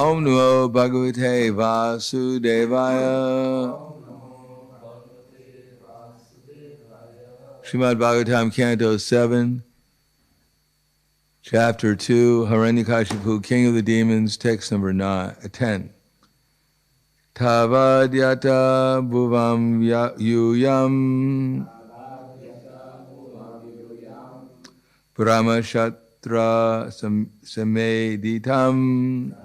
Om Namo Bhagavate Vasudevaya. Srimad Bhagavatam, Canto 7, Chapter 2, Hiranyakashipu, King of the Demons, text number 10. Tavadyata bhuvam yuyam Brahmashatra sameditam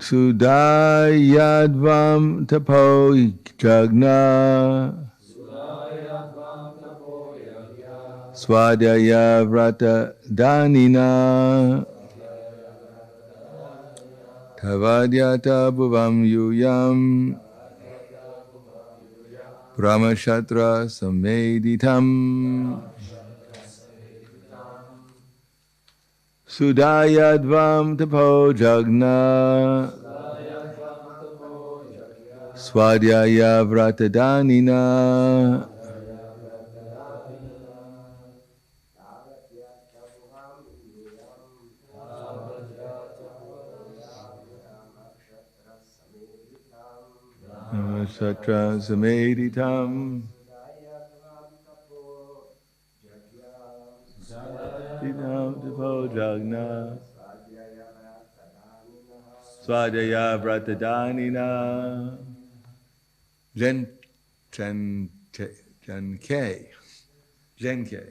Sudayadvam tapo jagna Swadhyaya vrata danina Tavadyata bhuvam yuyam Brahmashatra sameditam Sudayadvam tapo jagna Swadhyaya vrata danina Brahmashatra sameditam Jagna Swadhyaya Vratadanina Jenke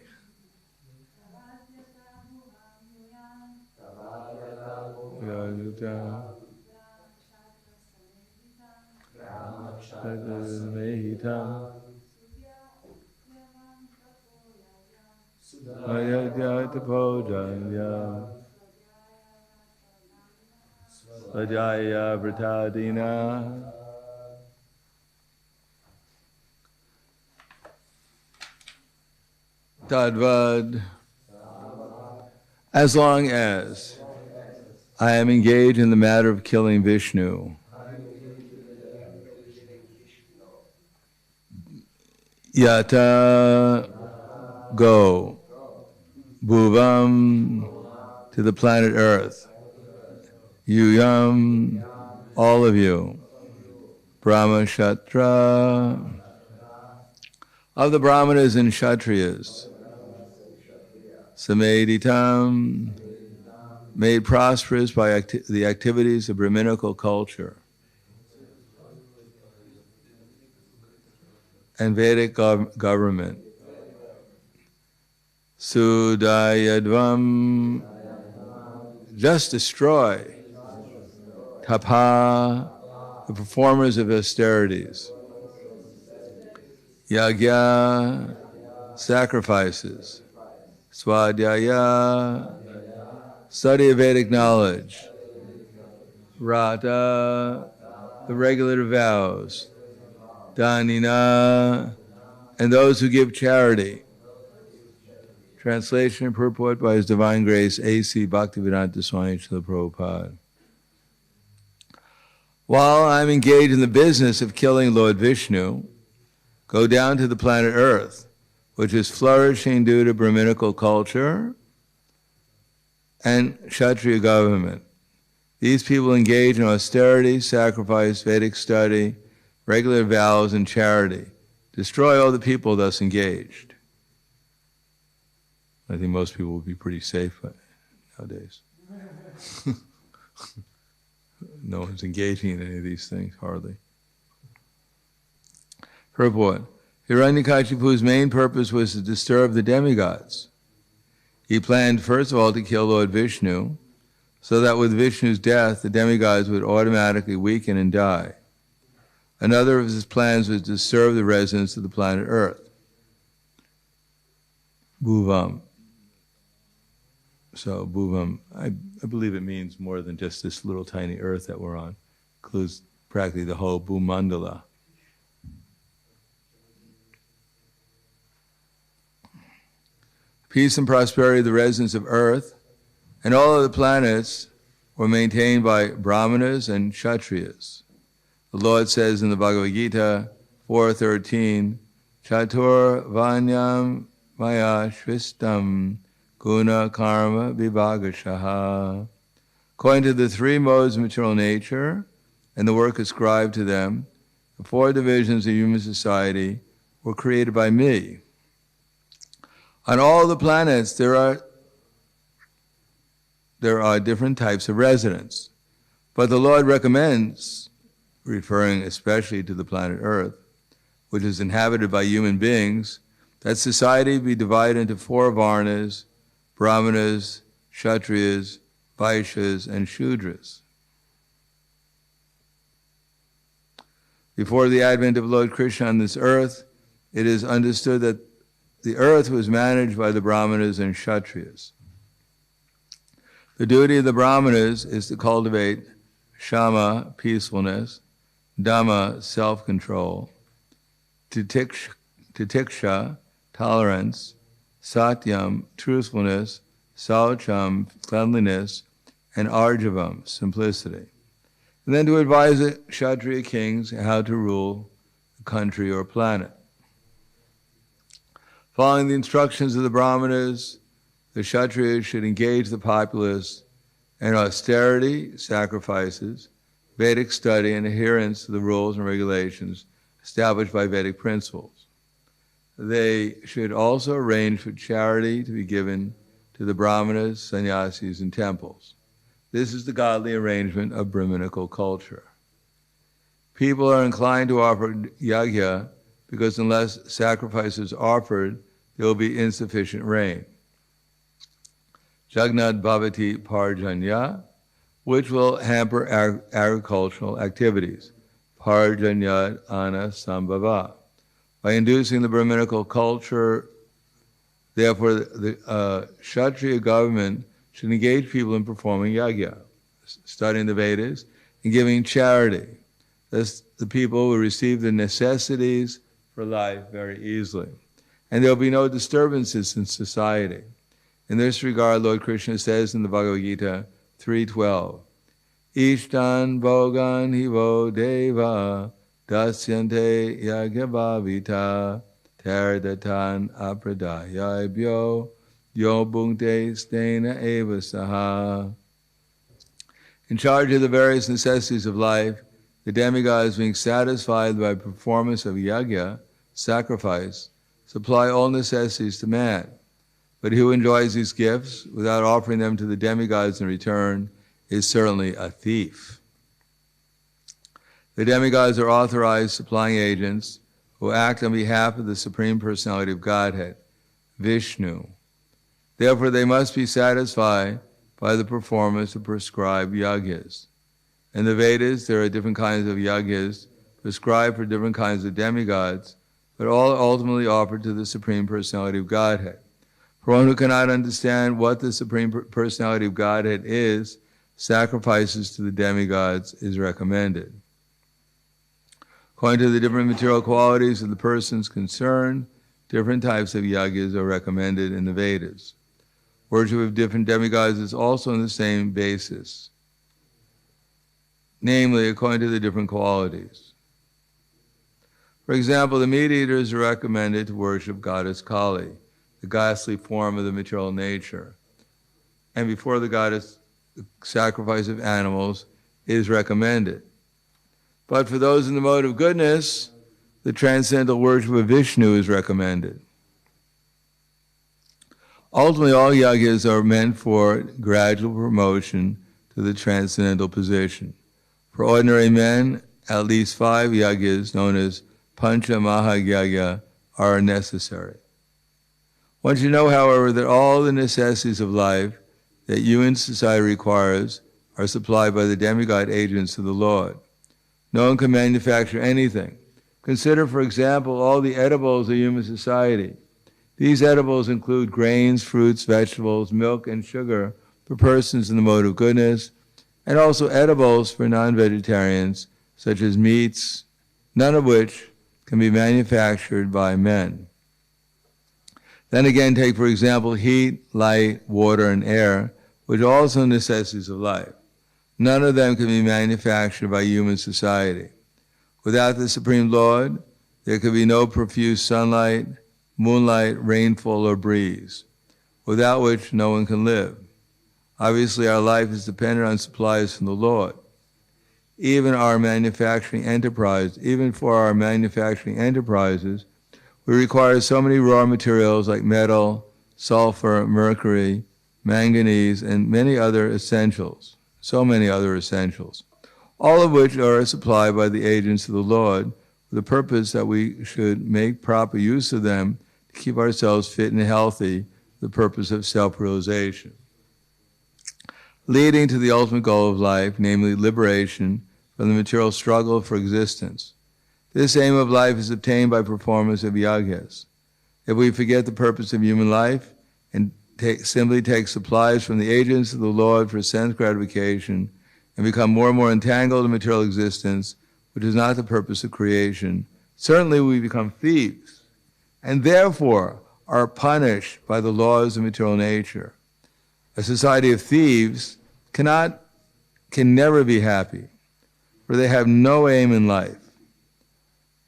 Swadhyaya Vratadina. Tadvad. As long as I am engaged in the matter of killing Vishnu, Yata, go, Bhuvam, to the planet Earth, Yuyam, all of you, Brahmashatra, of the Brahmanas and Kshatriyas, Sameditam, made prosperous by the activities of Brahminical culture and Vedic government. Sudayadvam, just destroy. Tapa, the performers of austerities. Yagya, sacrifices. Swadhyaya, study of Vedic knowledge. Vrata, the regular vows. Danina, and those who give charity. Translation and purport by His Divine Grace, A.C. Bhaktivedanta Swami Srila Prabhupada. While I'm engaged in the business of killing Lord Vishnu, go down to the planet Earth, which is flourishing due to Brahminical culture and Kshatriya government. These people engage in austerity, sacrifice, Vedic study, regular vows, and charity. Destroy all the people thus engaged. I think most people would be pretty safe nowadays. No one's engaging in any of these things, hardly. Purport. Hiranyakashipu's main purpose was to disturb the demigods. He planned, first of all, to kill Lord Vishnu, so that with Vishnu's death, the demigods would automatically weaken and die. Another of his plans was to disturb the residents of the planet Earth. Bhuvam. So Bhuvam, I believe it means more than just this little tiny Earth that we're on. It includes practically the whole Bhumandala. Peace and prosperity of the residents of Earth and all of the planets were maintained by Brahmanas and Kshatriyas. The Lord says in the Bhagavad Gita 4:13, Chatur maya shvistam guna karma vibhagashaha. According to the three modes of material nature and the work ascribed to them, the four divisions of human society were created by me. On all the planets, there are different types of residents. But the Lord recommends, referring especially to the planet Earth, which is inhabited by human beings, that society be divided into four varnas: brahmanas, kshatriyas, vaishyas, and shudras. Before the advent of Lord Krishna on this earth, it is understood that the earth was managed by the brahmanas and kshatriyas. The duty of the brahmanas is to cultivate shama, peacefulness; dhamma, self-control; titiksha, tolerance; satyam, truthfulness; saucham, cleanliness; and arjavam, simplicity. And then to advise the kshatriya kings how to rule the country or planet. Following the instructions of the brahmanas, the kshatriyas should engage the populace in austerity, sacrifices, Vedic study, and adherence to the rules and regulations established by Vedic principles. They should also arrange for charity to be given to the brahmanas, sannyasis, and temples. This is the godly arrangement of Brahminical culture. People are inclined to offer yajna because unless sacrifices are offered, there will be insufficient rain. Jagnad bhavati parjanya, which will hamper agricultural activities. Parjanyad ana sambhava. By inducing the Brahminical culture, therefore, the Kshatriya government should engage people in performing yajna, studying the Vedas, and giving charity. Thus, the people will receive the necessities for life very easily. And there will be no disturbances in society. In this regard, Lord Krishna says in the Bhagavad Gita 3:12, Ishtan bhogan hivo deva dasyante yagyabhavita terdatan apradayabhyo yo bhungte stena eva saha. In charge of the various necessities of life, the demigods, being satisfied by performance of yajna, sacrifice, supply all necessities to man. But he who enjoys these gifts without offering them to the demigods in return is certainly a thief. The demigods are authorized supplying agents who act on behalf of the Supreme Personality of Godhead, Vishnu. Therefore, they must be satisfied by the performance of prescribed yajnas. In the Vedas, there are different kinds of yajnas prescribed for different kinds of demigods, but all are ultimately offered to the Supreme Personality of Godhead. For one who cannot understand what the Supreme Personality of Godhead is, sacrifices to the demigods is recommended. According to the different material qualities of the persons concerned, different types of yajnas are recommended in the Vedas. Worship of different demigods is also on the same basis, namely according to the different qualities. For example, the meat eaters are recommended to worship goddess Kali, the ghastly form of the material nature. And before the goddess, the sacrifice of animals is recommended. But for those in the mode of goodness, the transcendental worship of Vishnu is recommended. Ultimately, all yajnas are meant for gradual promotion to the transcendental position. For ordinary men, at least 5 yajnas, known as Pancha Mahayajna, are necessary. One should know, however, that all the necessities of life that human society requires are supplied by the demigod agents of the Lord. No one can manufacture anything. Consider, for example, all the edibles of human society. These edibles include grains, fruits, vegetables, milk, and sugar for persons in the mode of goodness, and also edibles for non-vegetarians, such as meats, none of which can be manufactured by men. Then again, take, for example, heat, light, water, and air, which are also necessities of life. None of them can be manufactured by human society. Without the Supreme Lord, there could be no profuse sunlight, moonlight, rainfall, or breeze, without which no one can live. Obviously, our life is dependent on supplies from the Lord. Even for our manufacturing enterprises, we require so many raw materials like metal, sulfur, mercury, manganese, and many other essentials, all of which are supplied by the agents of the Lord, with the purpose that we should make proper use of them to keep ourselves fit and healthy, the purpose of self-realization, leading to the ultimate goal of life, namely liberation from the material struggle for existence. This aim of life is obtained by performance of yagas. If we forget the purpose of human life and simply take supplies from the agents of the Lord for sense gratification and become more and more entangled in material existence, which is not the purpose of creation, certainly we become thieves and therefore are punished by the laws of material nature. A society of thieves can never be happy, for they have no aim in life.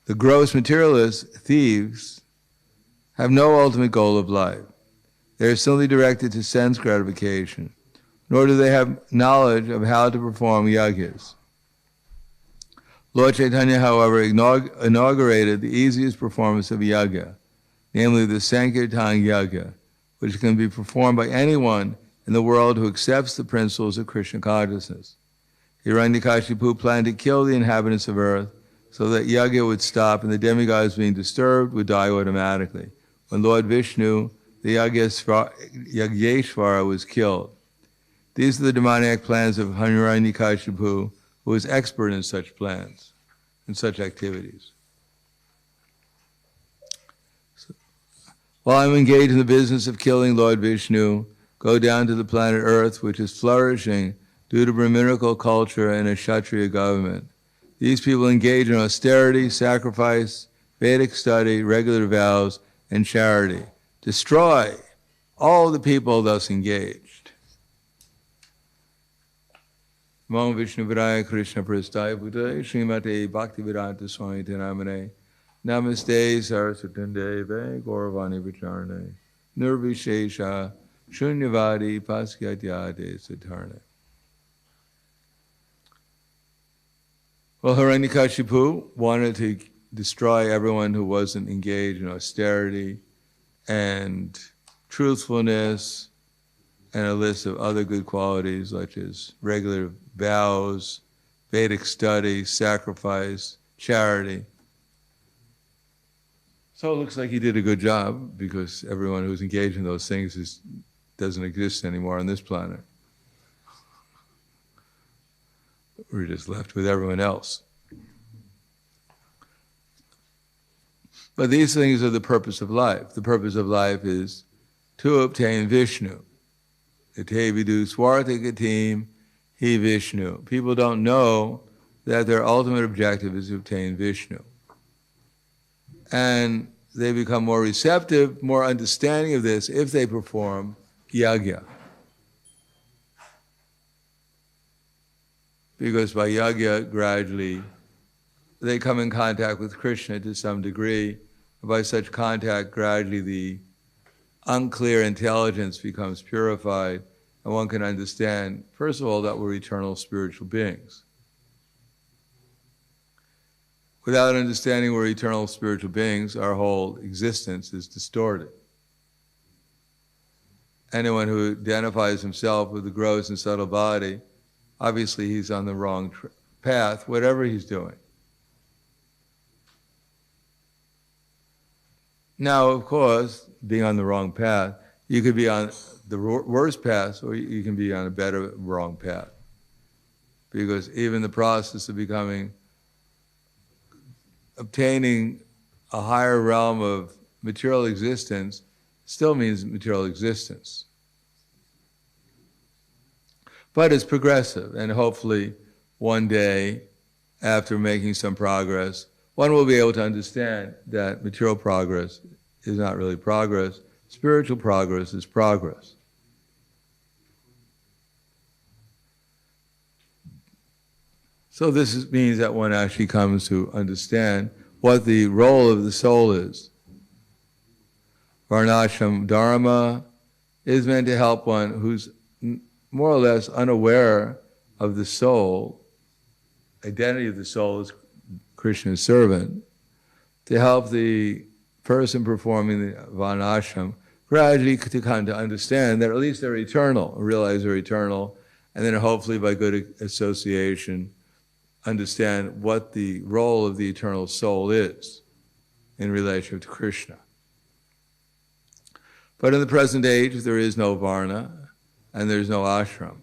The gross materialists, thieves, have no ultimate goal of life. They are simply directed to sense gratification, nor do they have knowledge of how to perform yagas. Lord Chaitanya, however, inaugurated the easiest performance of yaga, namely the Sankirtan yaga, which can be performed by anyone in the world who accepts the principles of Krishna consciousness. Hiranyakashipu planned to kill the inhabitants of earth so that yaga would stop and the demigods being disturbed would die automatically. When Lord Vishnu, the Yageshvara, was killed. These are the demoniac plans of Hiranyakashipu, who was expert in such plans, in such activities. While I'm engaged in the business of killing Lord Vishnu, go down to the planet Earth, which is flourishing due to Brahminical culture and a Kshatriya government. These people engage in austerity, sacrifice, Vedic study, regular vows, and charity. Destroy all the people thus engaged. Namo Vishnu Vidaya Krishna Prasthaya Bhutaya Srimate Bhaktivedanta Swami Tenamane Namaste Saraswatindeve Gauravani Vicharane Nirvishesha Shunyavadi Pasyatyade Satarne. Well, Hiranyakashipu wanted to destroy everyone who wasn't engaged in austerity and truthfulness and a list of other good qualities such as regular vows, Vedic study, sacrifice, charity. So it looks like he did a good job because everyone who's engaged in those things doesn't exist anymore on this planet. We're just left with everyone else. But these things are the purpose of life. The purpose of life is to obtain Vishnu. Ite vidu swartha gatim hi Vishnu. People don't know that their ultimate objective is to obtain Vishnu. And they become more receptive, more understanding of this if they perform yagya. Because by yagya, gradually, they come in contact with Krishna to some degree. And by such contact, gradually the unclear intelligence becomes purified, and one can understand, first of all, that we're eternal spiritual beings. Without understanding we're eternal spiritual beings, our whole existence is distorted. Anyone who identifies himself with the gross and subtle body, obviously he's on the wrong path, whatever he's doing. Now, of course, being on the wrong path, you could be on the worst path, or you can be on a better wrong path. Because even the process of obtaining a higher realm of material existence still means material existence. But it's progressive, and hopefully one day, after making some progress, one will be able to understand that material progress is not really progress. Spiritual progress is progress. So this means that one actually comes to understand what the role of the soul is. Varnashram Dharma is meant to help one who's more or less unaware of the soul, identity of the soul as Krishna's servant, to help the person performing the Varnashram gradually to come to understand that at least they're eternal, realize they're eternal, and then hopefully by good association understand what the role of the eternal soul is in relation to Krishna. But in the present age, there is no Varna and there's no ashram.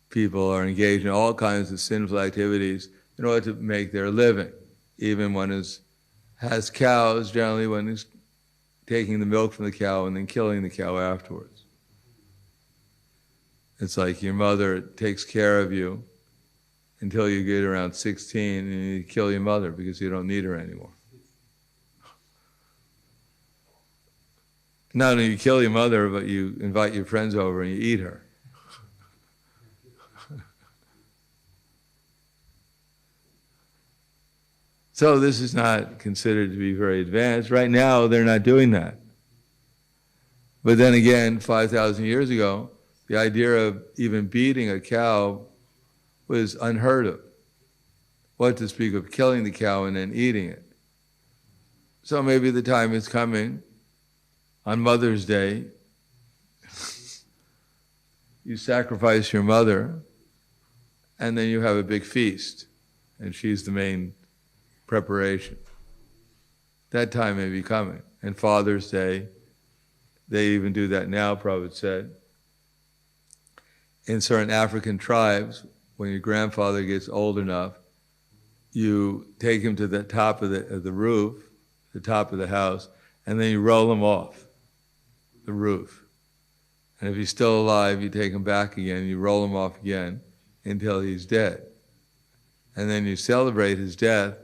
People are engaged in all kinds of sinful activities in order to make their living. Even one has cows, generally one is taking the milk from the cow and then killing the cow afterwards. It's like your mother takes care of you until you get around 16 and you kill your mother because you don't need her anymore. Not only you kill your mother, but you invite your friends over and you eat her. So this is not considered to be very advanced. Right now, they're not doing that. But then again, 5,000 years ago, the idea of even beating a cow was unheard of. What to speak of killing the cow and then eating it. So maybe the time is coming, on Mother's Day, you sacrifice your mother, and then you have a big feast, and she's the main preparation. That time may be coming. And Father's Day, they even do that now, Prabhupada said. In certain African tribes, when your grandfather gets old enough, you take him to the top of the roof, the top of the house, and then you roll him off the roof. And if he's still alive, you take him back again, you roll him off again until he's dead. And then you celebrate his death,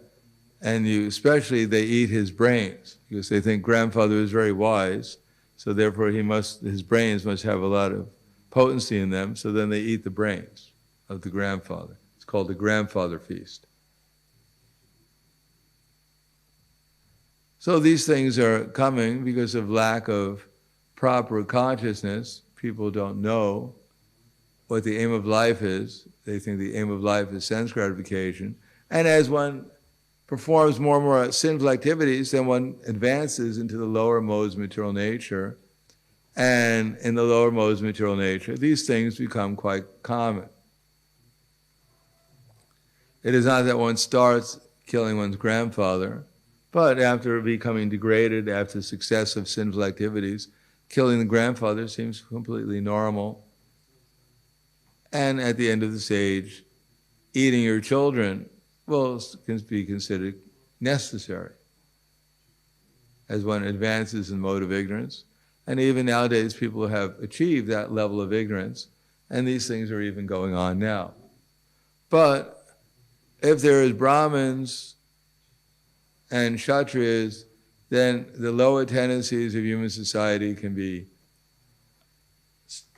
and especially they eat his brains, because they think grandfather is very wise, so therefore his brains must have a lot of potency in them, so then they eat the brains of the grandfather. It's called the grandfather feast. So these things are coming because of lack of proper consciousness. People don't know what the aim of life is. They think the aim of life is sense gratification. And as one performs more and more sinful activities, then one advances into the lower modes of material nature. And in the lower modes of material nature, these things become quite common. It is not that one starts killing one's grandfather, but after becoming degraded, after successive sinful activities, killing the grandfather seems completely normal. And at the end of the stage, eating your children can be considered necessary as one advances in mode of ignorance. And even nowadays, people have achieved that level of ignorance, and these things are even going on now. But if there is Brahmins and Kshatriyas, then the lower tendencies of human society can be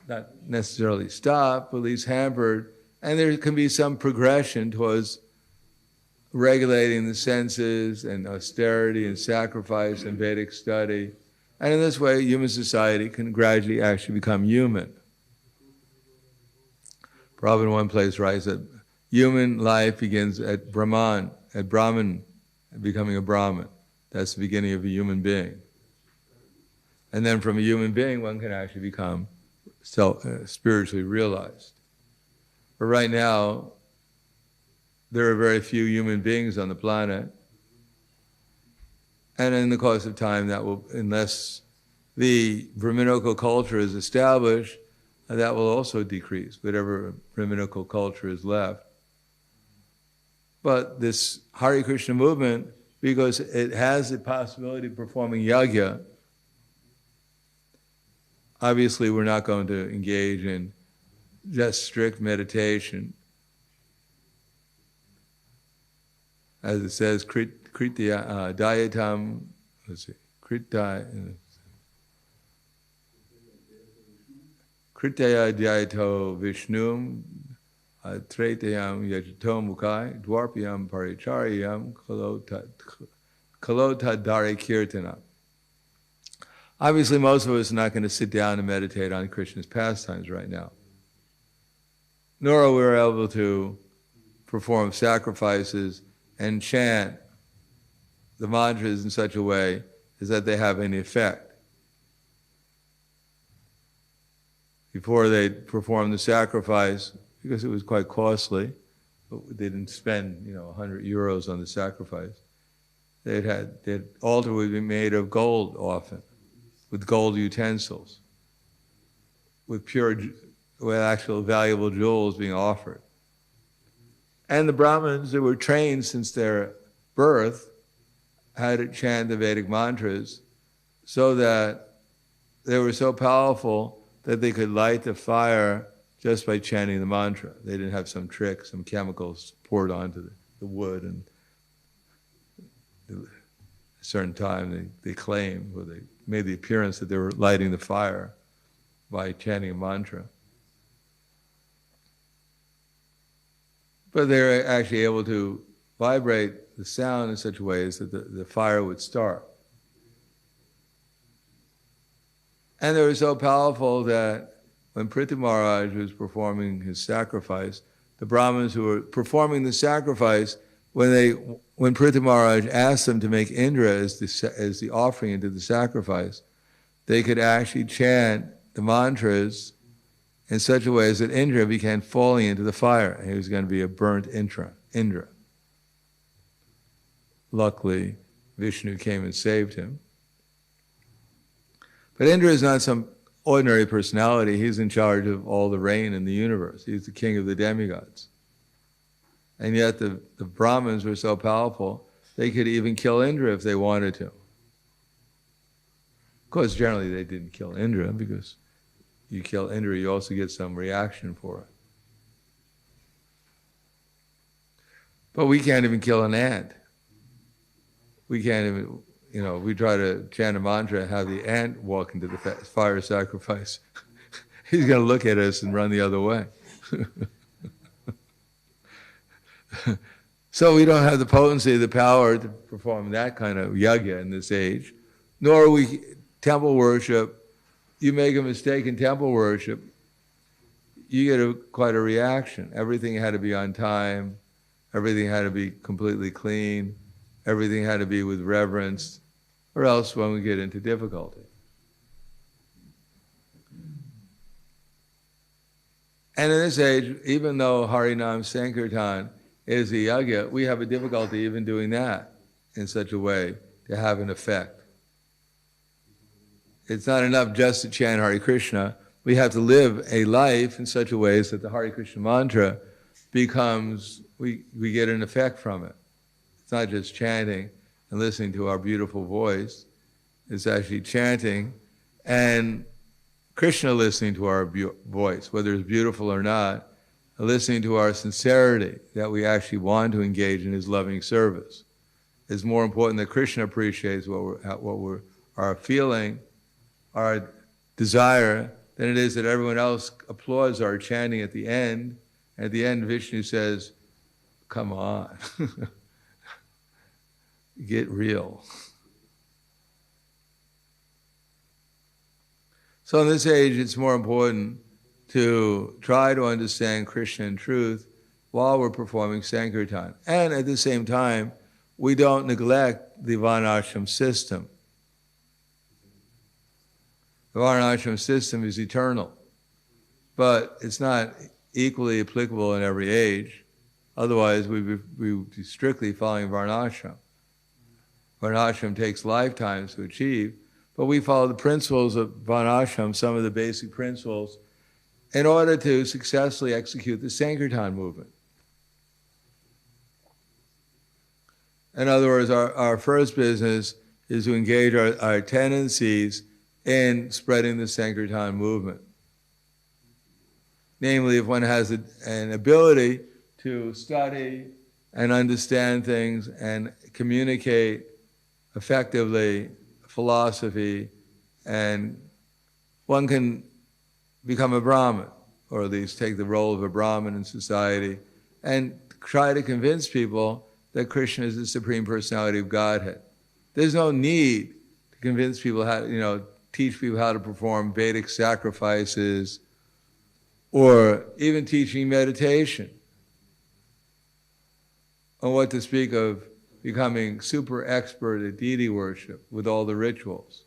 not necessarily stopped, but at least hampered, and there can be some progression towards regulating the senses and austerity and sacrifice and Vedic study. And in this way, human society can gradually actually become human. Prabhupada in one place writes that human life begins at Brahman, becoming a Brahman. That's the beginning of a human being. And then from a human being, one can actually become spiritually realized. But right now, there are very few human beings on the planet. And in the course of time, unless the Brahminical culture is established, that will also decrease, whatever Brahminical culture is left. But this Hare Krishna movement, because it has the possibility of performing yajna, obviously we're not going to engage in just strict meditation. As it says, Kritya Dayatam, Kritya Dyayato Vishnum, Tretayam Yajato Mukai, Dwarpyam Paricharyam, Kalota Dare Kirtana. Obviously, most of us are not going to sit down and meditate on Krishna's pastimes right now. Nor are we able to perform sacrifices and chant the mantras in such a way as that they have any effect. Before they performed the sacrifice, because it was quite costly, but they didn't spend 100 euros on the sacrifice. The altar would be made of gold often, with gold utensils, with actual valuable jewels being offered. And the Brahmins that were trained since their birth had to chant the Vedic mantras so that they were so powerful that they could light the fire just by chanting the mantra. They didn't have some trick, some chemicals poured onto the wood, and at a certain time they claimed, or they made the appearance that they were lighting the fire by chanting a mantra. But they're actually able to vibrate the sound in such ways that the fire would start. And they were so powerful that when Prithu Maharaj was performing his sacrifice, the Brahmins who were performing the sacrifice, when Prithu Maharaj asked them to make Indra as the offering into the sacrifice, they could actually chant the mantras in such a way as that Indra began falling into the fire, and he was going to be a burnt Indra. Luckily, Vishnu came and saved him. But Indra is not some ordinary personality. He's in charge of all the rain in the universe. He's the king of the demigods. And yet the Brahmins were so powerful, they could even kill Indra if they wanted to. Of course, generally they didn't kill Indra, because you kill Indra, you also get some reaction for it. But we can't even kill an ant. We can't even, we try to chant a mantra and have the ant walk into the fire sacrifice. He's going to look at us and run the other way. So we don't have the potency, the power to perform that kind of yajna in this age. Nor are we temple worship. You make a mistake in temple worship, you get quite a reaction. Everything had to be on time. Everything had to be completely clean. Everything had to be with reverence, or else one would get into difficulty. And in this age, even though Harinam Sankirtan is the yajna, we have a difficulty even doing that in such a way to have an effect. It's not enough just to chant Hare Krishna. We have to live a life in such a way that the Hare Krishna mantra becomes, we get an effect from it. It's not just chanting and listening to our beautiful voice. It's actually chanting and Krishna listening to our voice, whether it's beautiful or not, and listening to our sincerity, that we actually want to engage in His loving service. It's more important that Krishna appreciates our feeling, our desire, than it is that everyone else applauds our chanting at the end. At the end, Vishnu says, come on, get real. So in this age, it's more important to try to understand Krishna in truth while we're performing Sankirtan. And at the same time, we don't neglect the Varnashram system. The Varnashram system is eternal, but it's not equally applicable in every age. Otherwise, we would be strictly following Varnashram. Varnashram takes lifetimes to achieve, but we follow the principles of Varnashram, some of the basic principles, in order to successfully execute the Sankirtan movement. In other words, our first business is to engage our tendencies in spreading the Sankirtan movement. Namely, if one has an ability to study and understand things and communicate effectively philosophy, and one can become a Brahmin, or at least take the role of a Brahmin in society, and try to convince people that Krishna is the Supreme Personality of Godhead. There's no need to convince people how, teach people how to perform Vedic sacrifices, or even teaching meditation, or what to speak of becoming super expert at deity worship with all the rituals.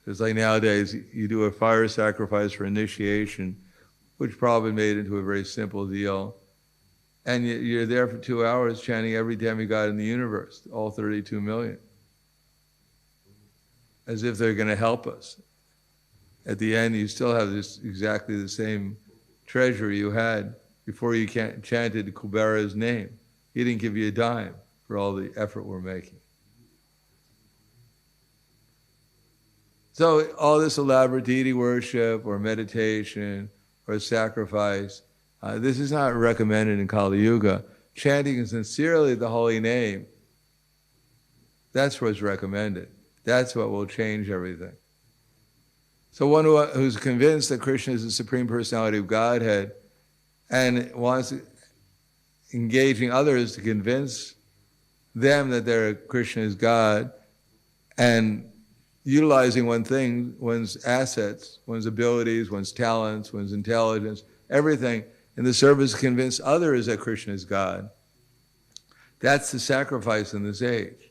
It's like nowadays, you do a fire sacrifice for initiation, which probably made it into a very simple deal, and you're there for 2 hours chanting every demigod in the universe, all 32 million, as if they're going to help us. At the end, you still have this exactly the same treasure you had before you chanted Kubera's name. He didn't give you a dime for all the effort we're making. So all this elaborate deity worship or meditation or sacrifice, this is not recommended in Kali Yuga. Chanting sincerely the holy name, that's what's recommended. That's what will change everything. So one who's convinced that Krishna is the Supreme Personality of Godhead and wants engaging others to convince them that Krishna is God, and utilizing one's assets, one's abilities, one's talents, one's intelligence, everything in the service to convince others that Krishna is God. That's the sacrifice in this age.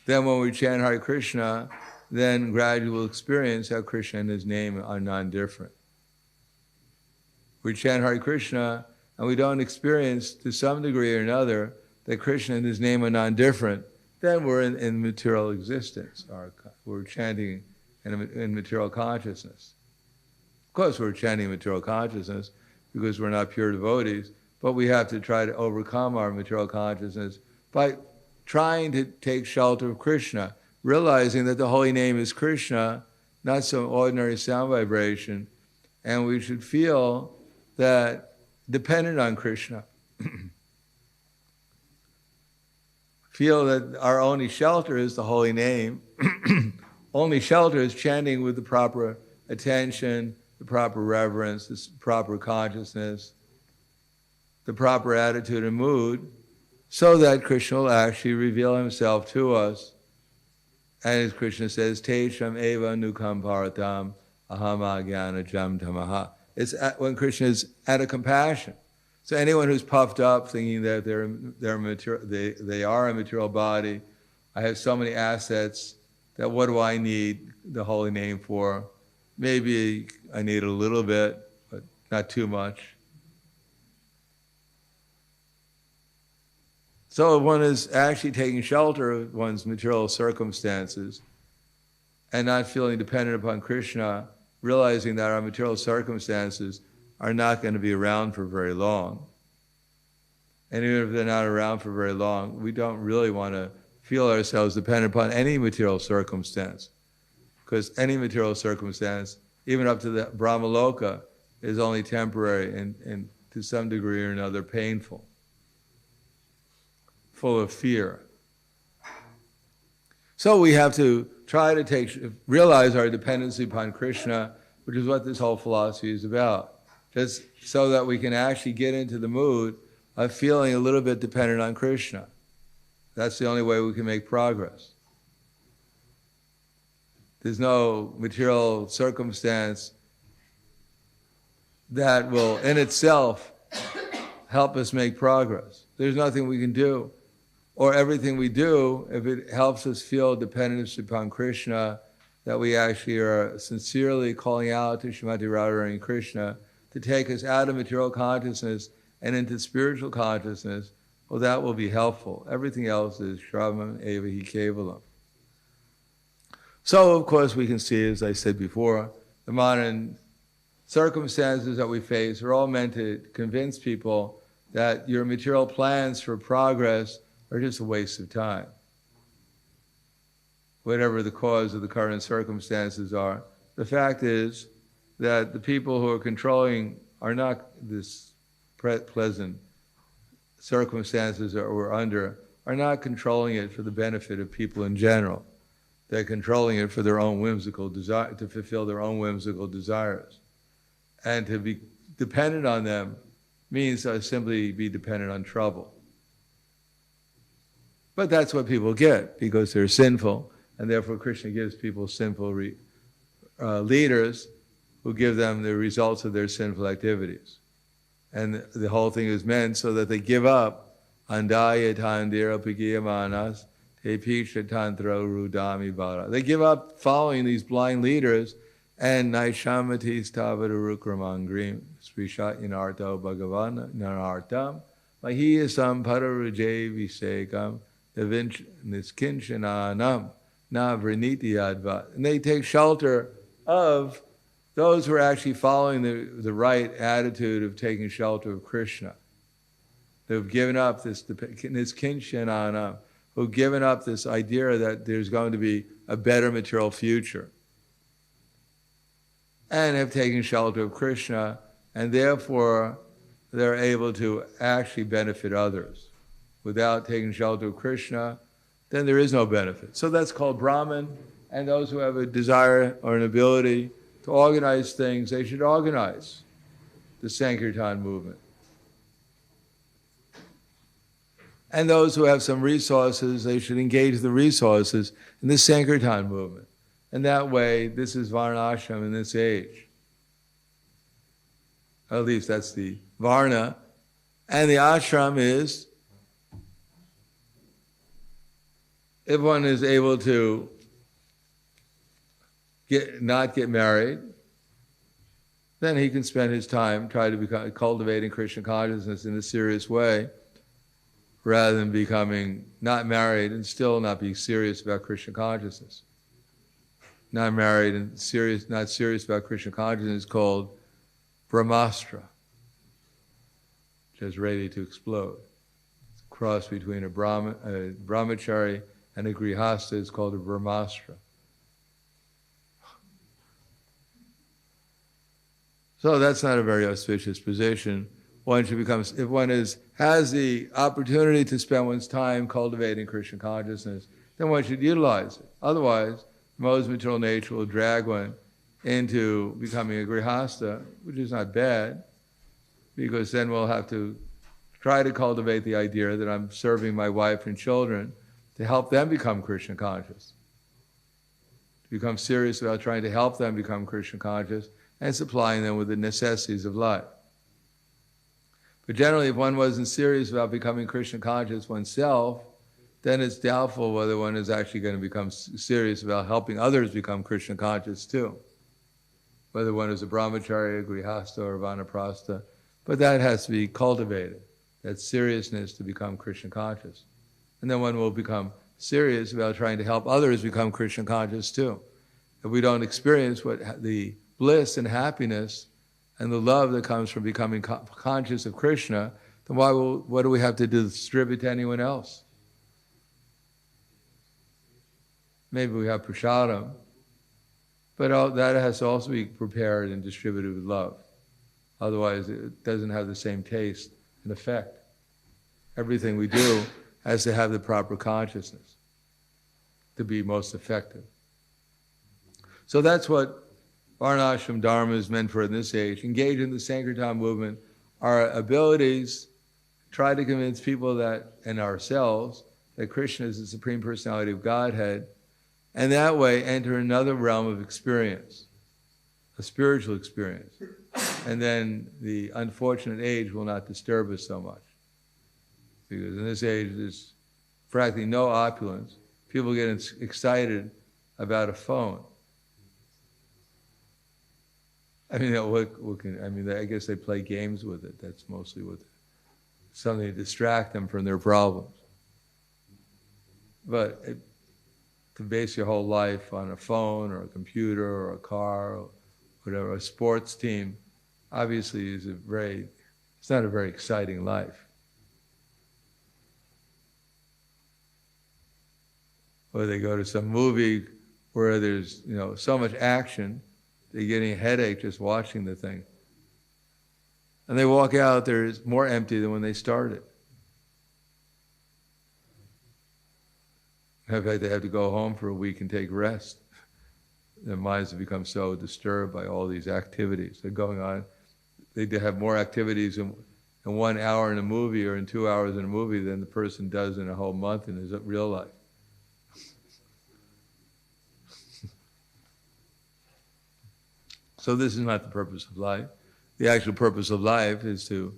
Then when we chant Hare Krishna, then gradually we'll experience how Krishna and his name are non-different. We chant Hare Krishna and we don't experience to some degree or another that Krishna and his name are non-different, then we're in material existence. We're chanting in material consciousness. Of course, we're chanting material consciousness because we're not pure devotees, but we have to try to overcome our material consciousness by trying to take shelter of Krishna, realizing that the holy name is Krishna, not some ordinary sound vibration, and we should feel that dependent on Krishna. Feel that our only shelter is the holy name. Only shelter is chanting with the proper attention, the proper reverence, the proper consciousness, the proper attitude and mood, so that Krishna will actually reveal himself to us. And as Krishna says, Tesham eva nukam paratam aham agyana jam tamaha. It's when Krishna is out of compassion. So anyone who's puffed up, thinking that they are a material body, I have so many assets, that what do I need the holy name for? Maybe I need a little bit, but not too much. So if one is actually taking shelter of one's material circumstances and not feeling dependent upon Krishna, realizing that our material circumstances are not going to be around for very long. And even if they're not around for very long, we don't really want to feel ourselves dependent upon any material circumstance. Because any material circumstance, even up to the Brahmaloka, is only temporary and to some degree or another painful, full of fear. So we have to try to realize our dependency upon Krishna, which is what this whole philosophy is about. Just so that we can actually get into the mood of feeling a little bit dependent on Krishna. That's the only way we can make progress. There's no material circumstance that will in itself help us make progress. There's nothing we can do. Or everything we do, if it helps us feel dependence upon Krishna, that we actually are sincerely calling out to Srimati Radharani Krishna to take us out of material consciousness and into spiritual consciousness, well, that will be helpful. Everything else is shravam eva hi kevalam. So, of course, we can see, as I said before, the modern circumstances that we face are all meant to convince people that your material plans for progress are just a waste of time. Whatever the cause of the current circumstances are, the fact is that the people who are controlling are not this pleasant circumstances that we're under, are not controlling it for the benefit of people in general. They're controlling it for their own whimsical desire, to fulfill their own whimsical desires. And to be dependent on them means to simply be dependent on trouble. But that's what people get, because they're sinful, and therefore Krishna gives people sinful leaders who give them the results of their sinful activities. And the whole thing is meant so that they give up andaya tandira pagiyamanas te pishatantro rudami bara. They give up following these blind leaders and naishamati stavadarukramanggrim srishatyanarto bhagavan nanartam mahiyasam pararuje visekam niskinchananam navrinitiyadva. And they take shelter of those who are actually following the right attitude of taking shelter of Krishna. They've given up this kinchananam, who've given up this idea that there's going to be a better material future, and have taken shelter of Krishna, and therefore they're able to actually benefit others. Without taking shelter of Krishna, then there is no benefit. So that's called Brahman, and those who have a desire or an ability to organize things, they should organize the Sankirtan movement. And those who have some resources, they should engage the resources in the Sankirtan movement. And that way, this is Varna ashram in this age. At least that's the Varna. And the ashram is, if one is able to not get married, then he can spend his time trying to cultivating Krishna consciousness in a serious way, rather than becoming not married and still not being serious about Krishna consciousness. Not married and not serious about Krishna consciousness is called brahmastra, which is ready to explode. It's a cross between a brahmachari and a grihastha is called a brahmastra. So that's not a very auspicious position. One should become, if one has the opportunity to spend one's time cultivating Krishna consciousness, then one should utilize it. Otherwise, Mo's material nature will drag one into becoming a grihastha, which is not bad, because then we'll have to try to cultivate the idea that I'm serving my wife and children to help them become Krishna conscious. To become serious about trying to help them become Krishna conscious and supplying them with the necessities of life. But generally, if one wasn't serious about becoming Krishna conscious oneself, then it's doubtful whether one is actually going to become serious about helping others become Krishna conscious too. Whether one is a brahmachari, a grihastha, or a vanaprastha. But that has to be cultivated, that seriousness to become Krishna conscious. And then one will become serious about trying to help others become Krishna conscious too. If we don't experience what the bliss and happiness and the love that comes from becoming conscious of Krishna, then what do we have to distribute to anyone else? Maybe we have prasadam, but that has to also be prepared and distributed with love. Otherwise, it doesn't have the same taste and effect. Everything we do has to have the proper consciousness to be most effective. So that's what Varnashram Dharma is meant for in this age. Engage in the Sankirtan movement. Our abilities, try to convince people that, and ourselves, that Krishna is the Supreme Personality of Godhead, and that way enter another realm of experience, a spiritual experience. And then the unfortunate age will not disturb us so much. Because in this age there's practically no opulence. People get excited about a phone. I mean, I guess they play games with it. That's mostly what, something to distract them from their problems. But to base your whole life on a phone or a computer or a car or whatever, a sports team, obviously it's not a very exciting life. Or they go to some movie where there's so much action, they're getting a headache just watching the thing. And they walk out, they're more empty than when they started. In fact, they have to go home for a week and take rest. Their minds have become so disturbed by all these activities that are going on. They have more activities in 1 hour in a movie or in 2 hours in a movie than the person does in a whole month in his real life. So this is not the purpose of life. The actual purpose of life is to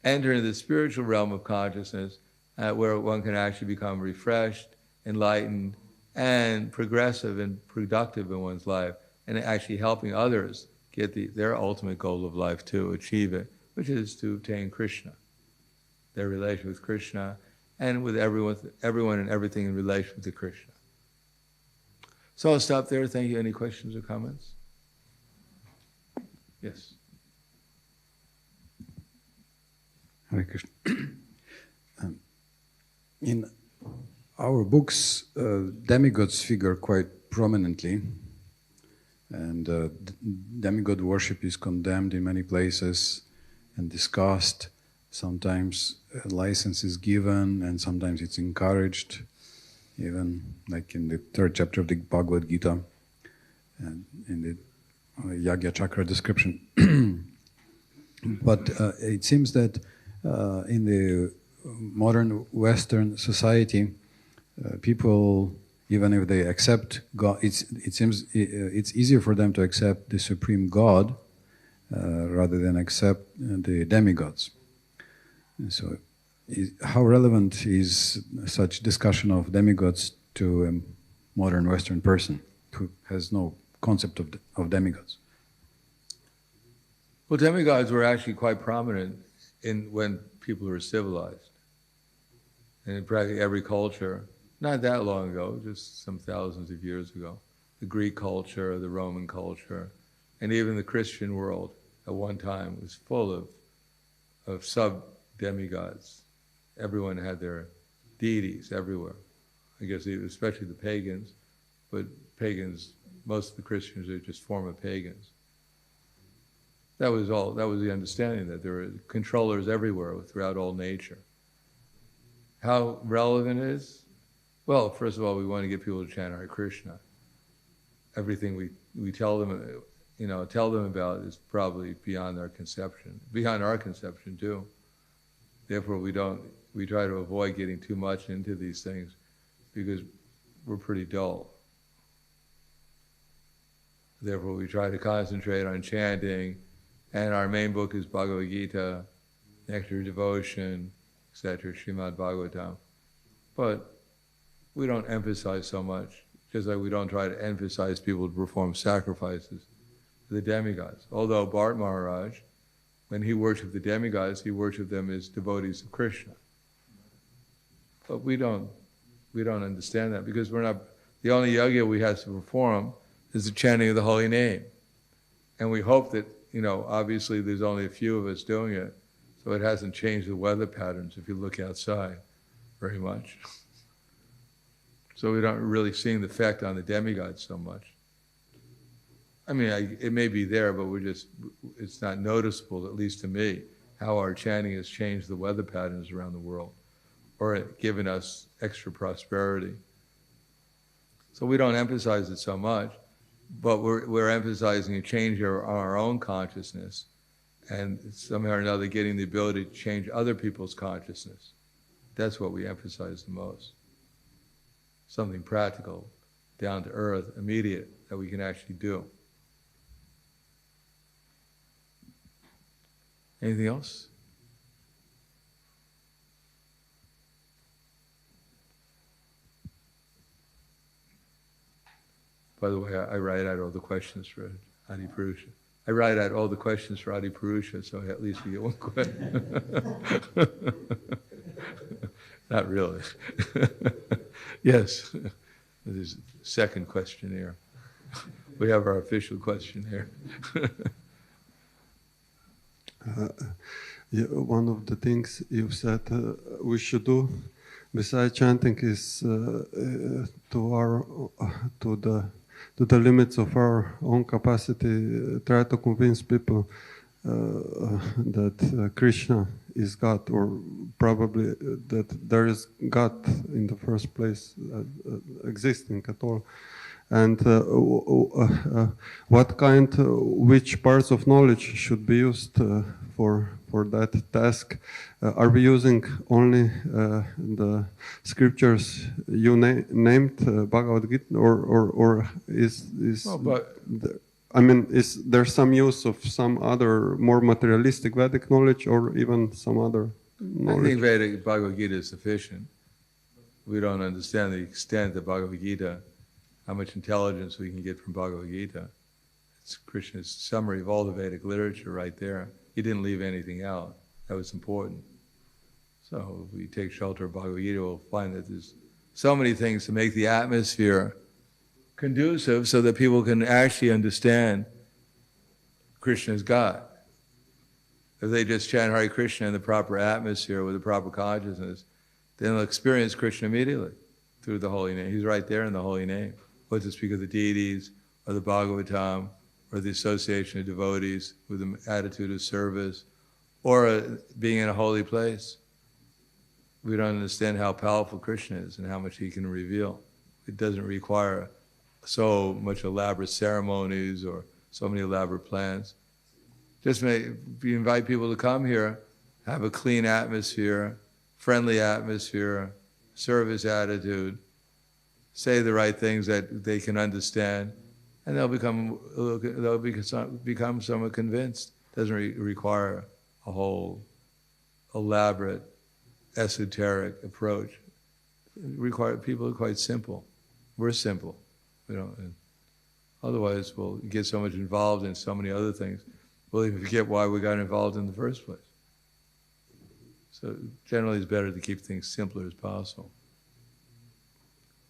enter into the spiritual realm of consciousness where one can actually become refreshed, enlightened, and progressive and productive in one's life, and actually helping others get their ultimate goal of life to achieve it, which is to obtain Krishna, their relation with Krishna, and with everyone and everything in relation to Krishna. So I'll stop there. Thank you. Any questions or comments? Yes. Hare Krishna. In our books, demigods figure quite prominently, and demigod worship is condemned in many places and discussed. Sometimes a license is given, and sometimes it's encouraged, even like in the 3rd chapter of the Bhagavad Gita, and in the Yagya Chakra description. But it seems that in the modern Western society, people, even if they accept God, it seems it's easier for them to accept the supreme God rather than accept the demigods. So, how relevant is such discussion of demigods to a modern Western person who has no concept of demigods? Well, demigods were actually quite prominent when people were civilized. And in practically every culture, not that long ago, just some thousands of years ago, the Greek culture, the Roman culture, and even the Christian world at one time was full of sub-demigods. Everyone had their deities everywhere. I guess especially the pagans, but pagans, most of the Christians are just former pagans. That was the understanding, that there were controllers everywhere throughout all nature. How relevant it is? Well, first of all, we want to get people to chant Hare Krishna. Everything we tell them, about is probably beyond our conception too. Therefore, we try to avoid getting too much into these things because we're pretty dull. Therefore, we try to concentrate on chanting, and our main book is Bhagavad Gita, Nectar Devotion, etc., Srimad Bhagavatam. But we don't emphasize so much, just like we don't try to emphasize people to perform sacrifices to the demigods. Although Bharat Maharaj, when he worshipped the demigods, he worshipped them as devotees of Krishna. But we don't understand that, because we're not, the only yajna we have to perform is the chanting of the holy name. And we hope that, obviously there's only a few of us doing it, so it hasn't changed the weather patterns if you look outside very much. So we're not really seeing the effect on the demigods so much. I mean, it may be there, but it's not noticeable, at least to me, how our chanting has changed the weather patterns around the world, or given us extra prosperity. So we don't emphasize it so much, but we're emphasizing a change on our own consciousness, and somehow or another getting the ability to change other people's consciousness. That's what we emphasize the most. Something practical, down to earth, immediate, that we can actually do. Anything else? By the way, I write out all the questions for Adi Purusha. So at least we get one question. Not really. Yes. There's a second questionnaire. We have our official questionnaire. One of the things you've said we should do besides chanting is to the limits of our own capacity, try to convince people that Krishna is God, or probably that there is God in the first place existing at all. And which parts of knowledge should be used for that task? Are we using only the scriptures you named, Bhagavad Gita, or is? Well, but I mean, is there some use of some other more materialistic Vedic knowledge, or even some other I knowledge? think Vedic Bhagavad Gita is sufficient. We don't understand the extent of Bhagavad Gita, how much intelligence we can get from Bhagavad Gita. It's Krishna's summary of all the Vedic literature right there. He didn't leave anything out. That was important. So if we take shelter of Bhagavad Gita, we'll find that there's so many things to make the atmosphere conducive so that people can actually understand Krishna is God. If they just chant Hare Krishna in the proper atmosphere with the proper consciousness, then they'll experience Krishna immediately through the holy name. He's right there in the holy name. Whether to speak of the deities, or the Bhagavatam, or the association of devotees with an attitude of service, or being in a holy place. We don't understand how powerful Krishna is and how much he can reveal. It doesn't require so much elaborate ceremonies or so many elaborate plans. Just we invite people to come here, have a clean atmosphere, friendly atmosphere, service attitude, say the right things that they can understand, and they'll become somewhat convinced. Doesn't require a whole elaborate, esoteric approach. People are quite simple. We're simple. Otherwise, we'll get so much involved in so many other things, we'll even forget why we got involved in the first place. So generally, it's better to keep things simpler as possible.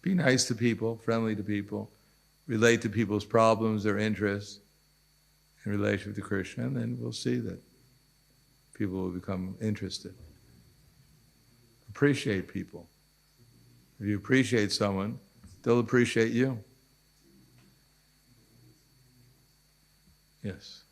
Be nice to people, friendly to people, relate to people's problems, their interests, in relation to Krishna, and then we'll see that people will become interested. Appreciate people. If you appreciate someone, they'll appreciate you. Yes.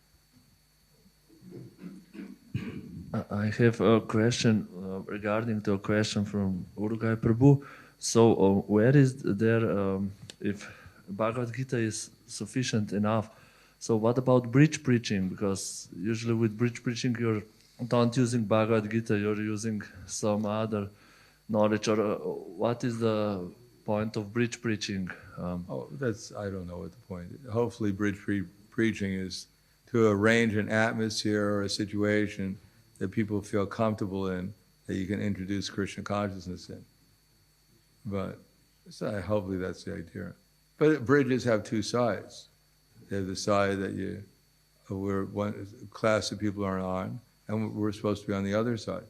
I have a question regarding the question from Uruguay Prabhu. So where is there, if Bhagavad Gita is sufficient enough, so what about bridge preaching? Because usually with bridge preaching you're not using Bhagavad Gita, you're using some other knowledge, or what is the point of bridge preaching? I don't know what the point is. Hopefully bridge preaching is to arrange an atmosphere or a situation that people feel comfortable in, that you can introduce Krishna consciousness in. But hopefully that's the idea. But bridges have two sides. They have the side that where one class of people are on, and we're supposed to be on the other side.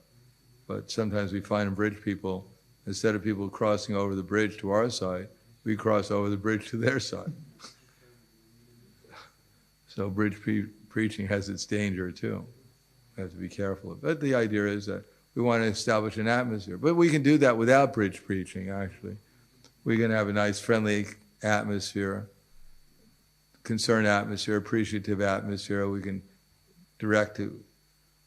But sometimes we find in bridge people, instead of people crossing over the bridge to our side, we cross over the bridge to their side. So bridge preaching has its danger too. We have to be careful. But the idea is that we want to establish an atmosphere. But we can do that without bridge preaching, actually. We can have a nice, friendly atmosphere, concerned atmosphere, appreciative atmosphere. We can direct to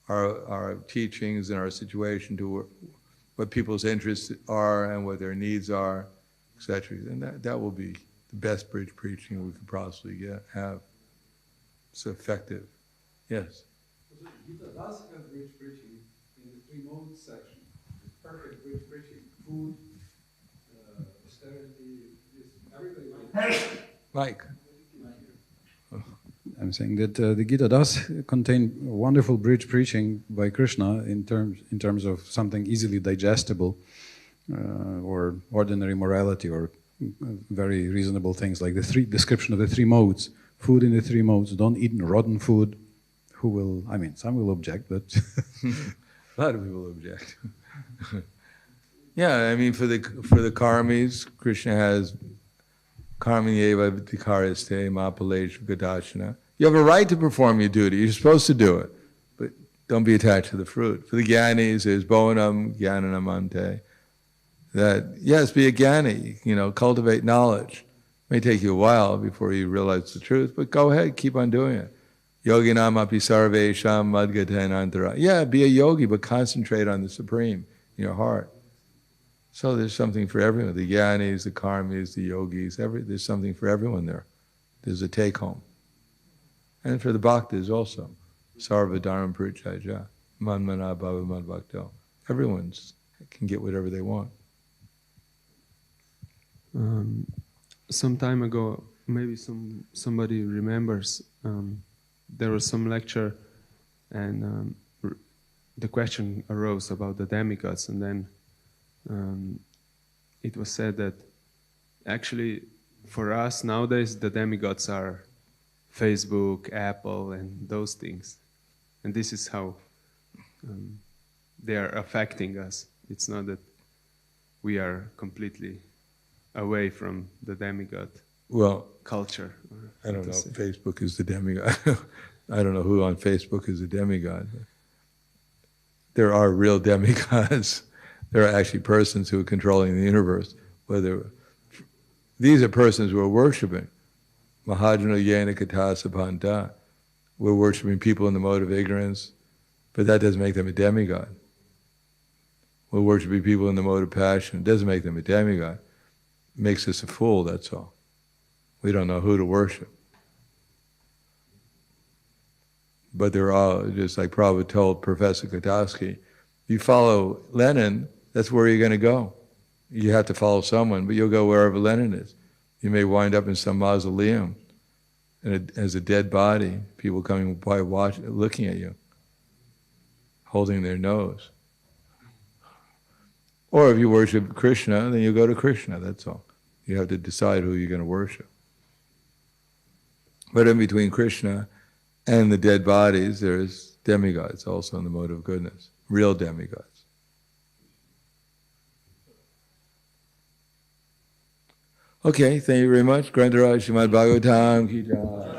our teachings and our situation to what people's interests are and what their needs are, etc. And that will be the best bridge preaching we could possibly have. So effective. Yes? Gita does have bridge preaching in the three modes section. It's perfect bridge preaching. Food, austerity, everything. Mike. I'm saying that the Gita does contain wonderful bridge preaching by Krishna in terms of something easily digestible, or ordinary morality, or very reasonable things like the description of the three modes. Food in the three modes. Don't eat rotten food. Some will object, but A lot of people object. Yeah, for the karmis, Krishna has karmyeva vikariste mapaleshu gadachana. You have a right to perform your duty. You're supposed to do it, but don't be attached to the fruit. For the gyanis, there's bhavanam jnananam ante. That yes, be a jnani. Cultivate knowledge. It may take you a while before you realize the truth, but go ahead, keep on doing it. Yoginam api sarvesham madgatenantara. Yeah, be a yogi, but concentrate on the Supreme in your heart. So there's something for everyone. The jnanis, the karmis, the yogis, there's something for everyone there. There's a take-home. And for the bhaktas also. Sarva dharma parityajya, manmana bhava madbhakto. Everyone can get whatever they want. Some time ago, maybe somebody remembers, there was some lecture, and the question arose about the demigods, and then it was said that actually for us nowadays the demigods are Facebook, Apple, and those things, and this is how they are affecting us. It's not that we are completely away from the demigod culture. I don't know if Facebook is the demigod. I don't know who on Facebook is a demigod. There are real demigods. There are actually persons who are controlling the universe. These are persons who are worshiping. Mahajana yena kata sabhanta. We're worshiping people in the mode of ignorance, but that doesn't make them a demigod. We're worshiping people in the mode of passion. It doesn't make them a demigod. It makes us a fool, that's all. We don't know who to worship. But they're all, just like Prabhupada told Professor Kataski, you follow Lenin, that's where you're going to go. You have to follow someone, but you'll go wherever Lenin is. You may wind up in some mausoleum as a dead body, people coming by looking at you, holding their nose. Or if you worship Krishna, then you go to Krishna, that's all. You have to decide who you're going to worship. But in between Krishna and the dead bodies, there's demigods also in the mode of goodness, real demigods. Okay, thank you very much. Grantaraj Srimad Bhagavatam Ki Jai.